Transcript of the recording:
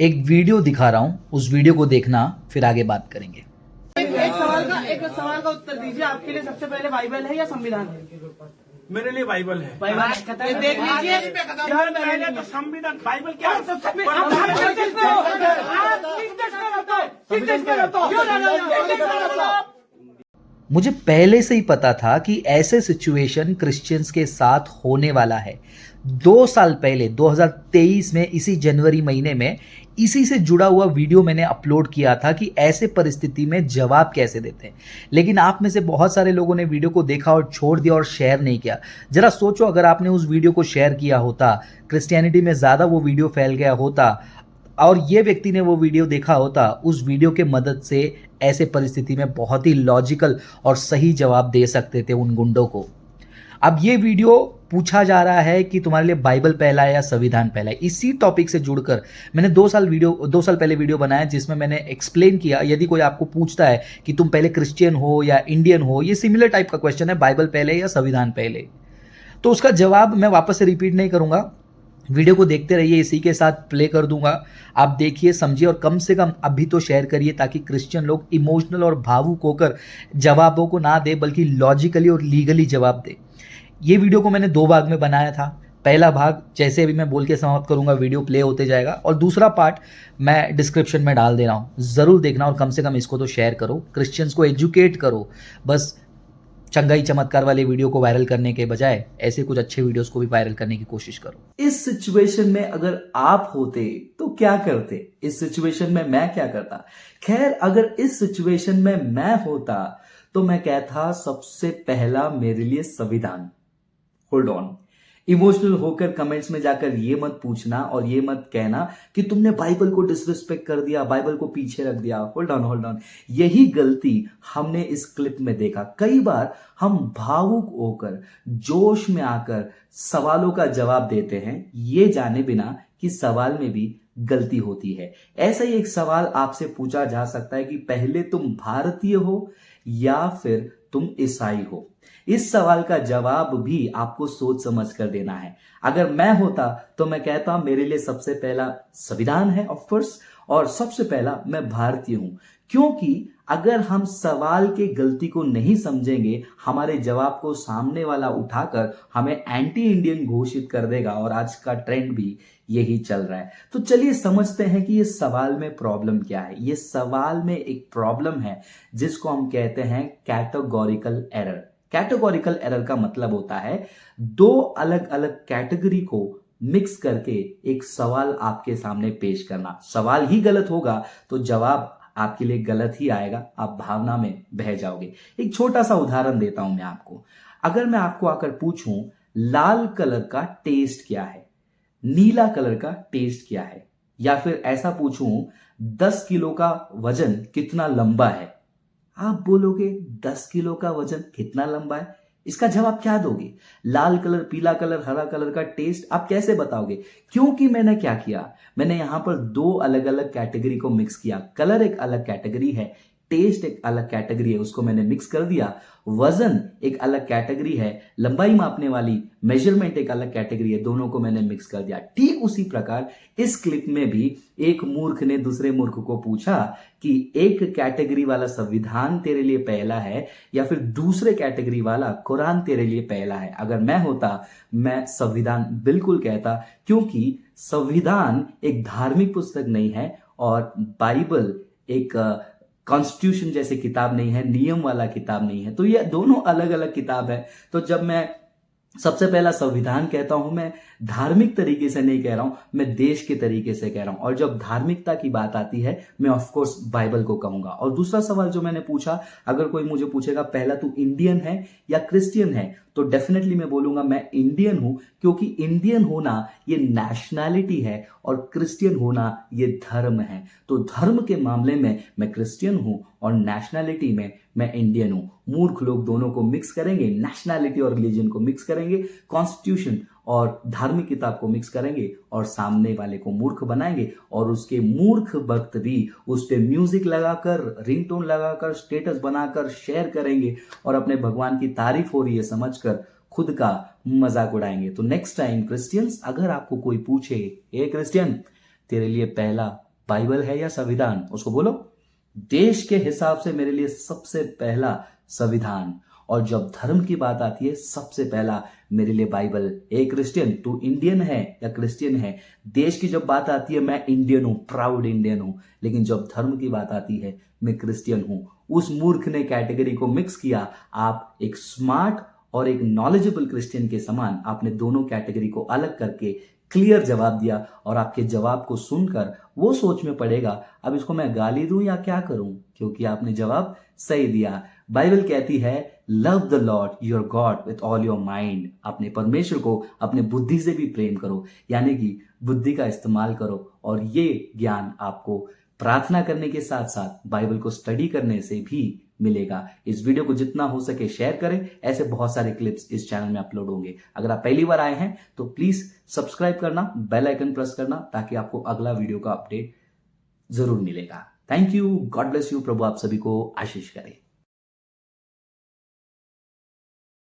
एक वीडियो दिखा रहा हूं, उस वीडियो को देखना, फिर आगे बात करेंगे। एक सवाल का उत्तर दीजिए। आपके लिए सबसे पहले बाइबल है या संविधान है? मेरे लिए बाइबल है। बाइबल ये देख लीजिए। पहले तो संविधान बाइबल क्या है? मुझे पहले से ही पता था कि ऐसे सिचुएशन क्रिश्चियंस के साथ होने वाला है। 2 साल पहले 2023 में इसी जनवरी महीने में इसी से जुड़ा हुआ वीडियो मैंने अपलोड किया था कि ऐसे परिस्थिति में जवाब कैसे देते हैं। लेकिन आप में से बहुत सारे लोगों ने वीडियो को देखा और छोड़ दिया और शेयर नहीं किया। जरा सोचो, अगर आपने उस वीडियो को शेयर किया होता, क्रिश्चियनिटी में ज़्यादा वो वीडियो फैल गया होता और ये व्यक्ति ने वो वीडियो देखा होता, उस वीडियो के मदद से ऐसे परिस्थिति में बहुत ही लॉजिकल और सही जवाब दे सकते थे उन गुंडों को। अब ये वीडियो पूछा जा रहा है कि तुम्हारे लिए बाइबल पहला है या संविधान पहला है। इसी टॉपिक से जुड़कर मैंने 2 साल पहले वीडियो बनाया जिसमें मैंने एक्सप्लेन किया, यदि कोई आपको पूछता है कि तुम पहले क्रिश्चियन हो या इंडियन हो, ये सिमिलर टाइप का क्वेश्चन है, बाइबल पहले या संविधान पहले, तो उसका जवाब मैं वापस से रिपीट नहीं करूंगा। वीडियो को देखते रहिए, इसी के साथ प्ले कर दूंगा, आप देखिए, समझिए और कम से कम अभी तो शेयर करिए ताकि क्रिश्चियन लोग इमोशनल और भावुक होकर जवाबों को ना दे बल्कि लॉजिकली और लीगली जवाब दे। ये वीडियो को मैंने 2 भाग में बनाया था। पहला भाग जैसे अभी मैं बोल के समाप्त करूंगा, वीडियो प्ले होते जाएगा, और दूसरा पार्ट मैं डिस्क्रिप्शन में डाल दे रहा हूँ, ज़रूर देखना और कम से कम इसको तो शेयर करो, क्रिश्चियंस को एजुकेट करो। बस चंगाई चमत्कार वाले वीडियो को वायरल करने के बजाय ऐसे कुछ अच्छे वीडियोस को भी वायरल करने की कोशिश करो। इस सिचुएशन में अगर आप होते तो क्या करते? इस सिचुएशन में मैं क्या करता? खैर, अगर इस सिचुएशन में मैं होता तो मैं कहता सबसे पहला मेरे लिए संविधान। होल्ड ऑन, इमोशनल होकर कमेंट्स में जाकर ये मत पूछना और ये मत कहना कि तुमने बाइबल को डिसरिस्पेक्ट कर दिया, बाइबल को पीछे रख दिया। होल्ड ऑन, यही गलती हमने इस क्लिप में देखा। कई बार हम भावुक होकर, जोश में आकर सवालों का जवाब देते हैं, ये जाने बिना कि सवाल में भी गलती होती है। ऐसा ही एक सवाल आपसे पूछा जा सकता है कि पहले तुम भारतीय हो या फिर तुम ईसाई हो। इस सवाल का जवाब भी आपको सोच समझ कर देना है। अगर मैं होता तो मैं कहता मेरे लिए सबसे पहला संविधान है ऑफ कोर्स, और सबसे पहला मैं भारतीय हूं, क्योंकि अगर हम सवाल के गलती को नहीं समझेंगे, हमारे जवाब को सामने वाला उठाकर हमें एंटी इंडियन घोषित कर देगा, और आज का ट्रेंड भी यही चल रहा है। तो चलिए समझते हैं कि ये सवाल में प्रॉब्लम क्या है। ये सवाल में एक प्रॉब्लम है जिसको हम कहते हैं कैटेगोरिकल एरर। कैटेगोरिकल एरर का मतलब होता है 2 अलग अलग कैटेगरी को मिक्स करके एक सवाल आपके सामने पेश करना। सवाल ही गलत होगा तो जवाब आपके लिए गलत ही आएगा, आप भावना में बह जाओगे। एक छोटा सा उदाहरण देता हूं मैं आपको। अगर मैं आपको आकर पूछूं लाल कलर का टेस्ट क्या है, नीला कलर का टेस्ट क्या है, या फिर ऐसा पूछूं 10 किलो का वजन कितना लंबा है, आप बोलोगे 10 किलो का वजन कितना लंबा है? इसका जवाब क्या दोगे? लाल कलर, पीला कलर, हरा कलर का टेस्ट आप कैसे बताओगे? क्योंकि मैंने क्या किया, मैंने यहां पर 2 अलग अलग कैटेगरी को मिक्स किया। कलर एक अलग कैटेगरी है, टेस्ट एक अलग कैटेगरी है, उसको मैंने मिक्स कर दिया। वजन एक अलग कैटेगरी है, लंबाई मापने वाली मेजरमेंट एक अलग कैटेगरी है, दोनों को मैंने मिक्स कर दिया। ठीक उसी प्रकार इस क्लिप में भी एक मूर्ख ने दूसरे मूर्ख को पूछा कि एक कैटेगरी वाला संविधान तेरे लिए पहला है या फिर दूसरे कैटेगरी वाला कुरान तेरे लिए पहला है। अगर मैं होता मैं संविधान बिल्कुल कहता, क्योंकि संविधान एक धार्मिक पुस्तक नहीं है और बाइबल एक कॉन्स्टिट्यूशन जैसे किताब नहीं है, नियम वाला किताब नहीं है। तो ये दोनों अलग अलग किताब है। तो जब मैं सबसे पहला संविधान कहता हूं, मैं धार्मिक तरीके से नहीं कह रहा हूं, मैं देश के तरीके से कह रहा हूं। और जब धार्मिकता की बात आती है, मैं ऑफ कोर्स बाइबल को कहूंगा। और दूसरा सवाल जो मैंने पूछा, अगर कोई मुझे पूछेगा पहला तू इंडियन है या क्रिश्चियन है, तो डेफिनेटली मैं बोलूंगा मैं इंडियन हूं, क्योंकि इंडियन होना ये नेशनैलिटी है और क्रिश्चियन होना ये धर्म है। तो धर्म के मामले में मैं क्रिश्चियन हूं और नेशनैलिटी में मैं इंडियन हूं। मूर्ख लोग दोनों को मिक्स करेंगे, नेशनैलिटी और रिलीजन को मिक्स करेंगे, कॉन्स्टिट्यूशन और धार्मिक किताब को मिक्स करेंगे और सामने वाले को मूर्ख बनाएंगे, और उसके मूर्ख भक्त भी उस पे म्यूजिक लगाकर, रिंगटोन लगाकर, स्टेटस बनाकर शेयर करेंगे और अपने भगवान की तारीफ हो रही है समझकर खुद का मजाक उड़ाएंगे। तो नेक्स्ट टाइम क्रिश्चियंस, अगर आपको कोई पूछे ए क्रिश्चियन तेरे लिए पहला बाइबल है या संविधान? उसको बोलो। देश के हिसाब से मेरे लिए सबसे पहला संविधान, और जब धर्म की बात आती है सबसे पहला मेरे लिए बाइबल। ए क्रिश्चियन, तू इंडियन है या क्रिश्चियन है? देश की जब बात आती है मैं इंडियन हूं, प्राउड इंडियन हूं, लेकिन जब धर्म की बात आती है मैं क्रिश्चियन हूं। उस मूर्ख ने कैटेगरी को मिक्स किया। आप एक स्मार्ट और एक नॉलेजेबल क्रिश्चियन के समान आपने दोनों कैटेगरी को अलग करके क्लियर जवाब दिया, और आपके जवाब को सुनकर वो सोच में पड़ेगा अब इसको मैं गाली दूं या क्या करूं, क्योंकि आपने जवाब सही दिया। बाइबल कहती है love the Lord your God with all your mind. अपने परमेश्वर को अपने बुद्धि से भी प्रेम करो, यानी कि बुद्धि का इस्तेमाल करो, और ये ज्ञान आपको प्रार्थना करने के साथ साथ बाइबल को स्टडी करने से भी मिलेगा। इस वीडियो को जितना हो सके शेयर करें, ऐसे बहुत सारे क्लिप्स इस चैनल में अपलोड होंगे। अगर आप पहली बार आए हैं तो प्लीज सब्सक्राइब करना, बेल आइकन प्रेस करना, ताकि आपको अगला वीडियो का अपडेट जरूर मिलेगा। Thank you, God bless you, प्रभु आप सभी को आशीष करे।